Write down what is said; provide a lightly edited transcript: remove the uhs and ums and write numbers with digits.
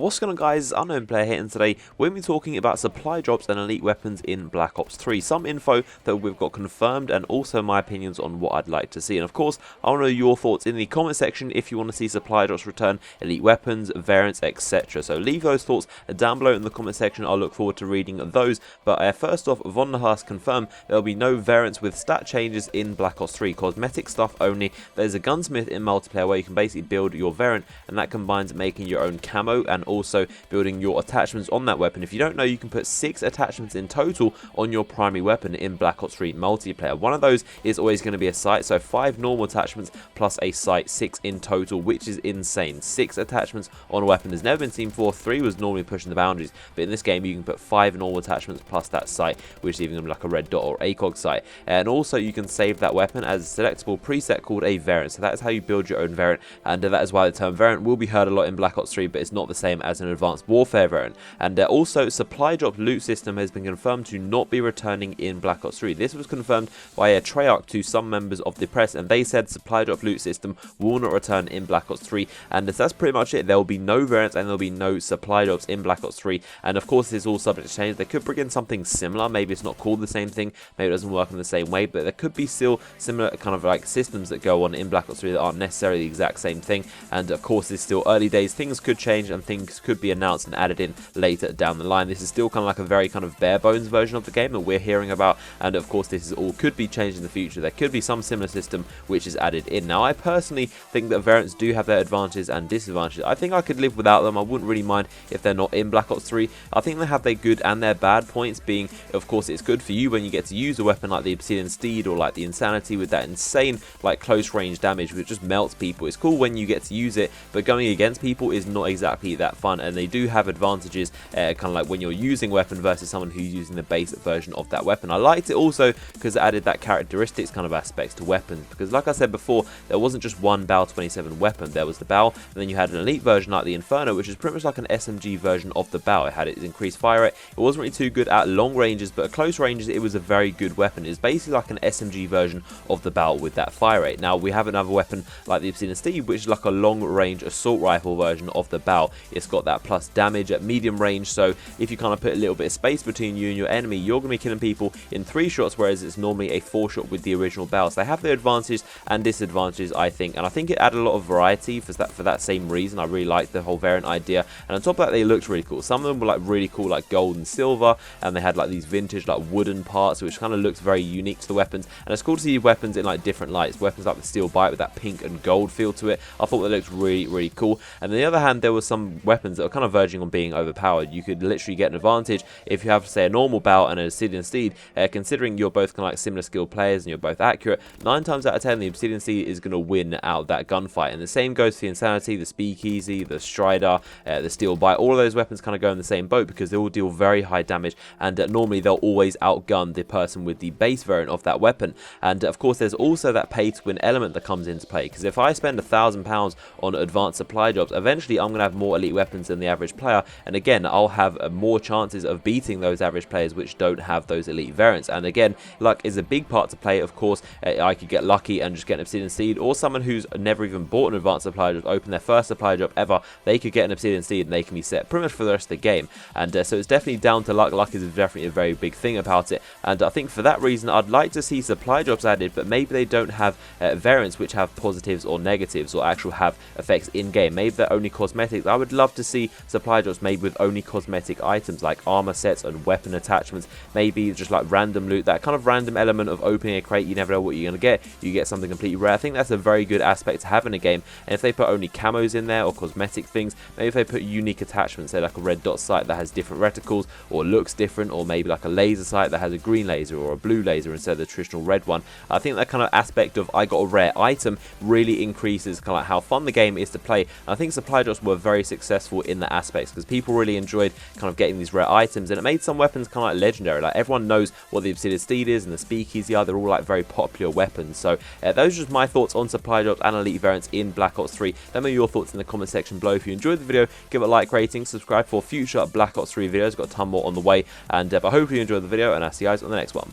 What's going on, guys? Unknown Player here, and today we're going to be talking about supply drops and elite weapons in Black Ops 3. Some info that we've got confirmed, and also my opinions on what I'd like to see. And of course, I want to know your thoughts in the comment section if you want to see supply drops return, elite weapons, variants, etc. So leave those thoughts down below in the comment section. I'll look forward to reading those. But first off, Von der Haas confirmed there will be no variants with stat changes in Black Ops 3. Cosmetic stuff only. There's a Gunsmith in multiplayer where you can basically build your variant, and that combines making your own camo and also building your attachments on that weapon. If you don't know, you can put 6 attachments in total on your primary weapon in Black Ops 3 multiplayer. One of those is always going to be a sight, so 5 normal attachments plus a sight, 6 in total, which is insane. 6 attachments on a weapon has never been seen before. 3 was normally pushing the boundaries, but in this game you can put 5 normal attachments plus that sight, which is even going to be like a red dot or ACOG sight. And also you can save that weapon as a selectable preset called a variant. So that is how you build your own variant, and that is why the term variant will be heard a lot in Black Ops 3, but it's not the same as an advanced warfare variant. And also, supply drop loot system has been confirmed to not be returning in Black Ops 3. This was confirmed by a Treyarch to some members of the press, and they said supply drop loot system will not return in Black Ops 3, and that's pretty much it. There will be no variants and there will be no supply drops in Black Ops 3, and of course this is all subject to change. They could bring in something similar. Maybe it's not called the same thing, maybe it doesn't work in the same way, but there could be still similar kind of like systems that go on in Black Ops 3 that aren't necessarily the exact same thing. And of course it's still early days, things could change and things could be announced and added in later down the line. This is still kind of like a very kind of bare bones version of the game that we're hearing about, and of course this is all could be changed in the future. There could be some similar system which is added in. Now I personally think that variants do have their advantages and disadvantages. I think I could live without them. I wouldn't really mind if they're not in Black Ops 3. I think they have their good and their bad points, being of course it's good for you when you get to use a weapon like the Obsidian Steed or like the Insanity with that insane like close range damage which just melts people. It's cool when you get to use it, but going against people is not exactly that fun, and they do have advantages kind of like when you're using a weapon versus someone who's using the base version of that weapon. I liked it also because it added that characteristics kind of aspects to weapons, because like I said before, there wasn't just one BAL 27 weapon. There was the BAL, and then you had an elite version like the Inferno, which is pretty much like an SMG version of the BAL. It had its increased fire rate. It wasn't really too good at long ranges, but at close ranges it was a very good weapon. It's basically like an SMG version of the BAL with that fire rate. Now we have another weapon like the Obsidian Steed, which is like a long range assault rifle version of the BAL. It's got that plus damage at medium range, so if you kind of put a little bit of space between you and your enemy, you're going to be killing people in 3 shots, whereas it's normally a 4 shot with the original BAL. So they have their advantages and disadvantages, I think, and I think it added a lot of variety for that same reason. I really liked the whole variant idea, and on top of that they looked really cool. Some of them were like really cool, like gold and silver, and they had like these vintage like wooden parts which kind of looked very unique to the weapons, and it's cool to see weapons in like different lights. Weapons like the steel bite with that pink and gold feel to it, I thought that looked really cool. And on the other hand, there were some weapons that are kind of verging on being overpowered. You could literally get an advantage if you have, say, a normal BAL and an Obsidian Steed. Considering you're both kind of like similar skilled players and you're both accurate, 9 times out of 10 the Obsidian Steed is going to win out that gunfight. And the same goes for the Insanity, the Speakeasy, the Strider, the Steel Bite. All of those weapons kind of go in the same boat because they all deal very high damage, and normally they'll always outgun the person with the base variant of that weapon. And of course there's also that pay to win element that comes into play, because if I spend £1,000 on advanced supply drops, eventually I'm going to have more elite weapons than the average player, and again I'll have more chances of beating those average players which don't have those elite variants. And again, luck is a big part to play. Of course I could get lucky and just get an Obsidian Steed, or someone who's never even bought an advanced supply drop, open their first supply drop ever, they could get an Obsidian Steed and they can be set pretty much for the rest of the game. And so it's definitely down to luck. Luck is definitely a very big thing about it, and I think for that reason I'd like to see supply drops added, but maybe they don't have variants which have positives or negatives or actual have effects in game. Maybe they're only cosmetics. I would love to see supply drops made with only cosmetic items like armor sets and weapon attachments, maybe just like random loot, that kind of random element of opening a crate. You never know what you're going to get, you get something completely rare. I think that's a very good aspect to have in a game. And if they put only camos in there or cosmetic things, maybe if they put unique attachments, say like a red dot sight that has different reticles or looks different, or maybe like a laser sight that has a green laser or a blue laser instead of the traditional red one. I think that kind of aspect of I got a rare item really increases kind of like how fun the game is to play. And I think supply drops were very successful in that aspects because people really enjoyed kind of getting these rare items, and it made some weapons kind of like legendary. Like everyone knows what the Obsidian Steed is and the Speakeasy are. They're all like very popular weapons. So those are just my thoughts on supply drops and elite variants in Black Ops 3. Let me know your thoughts in the comment section below. If you enjoyed the video, give it a like, rating, subscribe for future Black Ops 3 videos. Got a ton more on the way, and I hope you enjoyed the video, and I'll see you guys on the next one.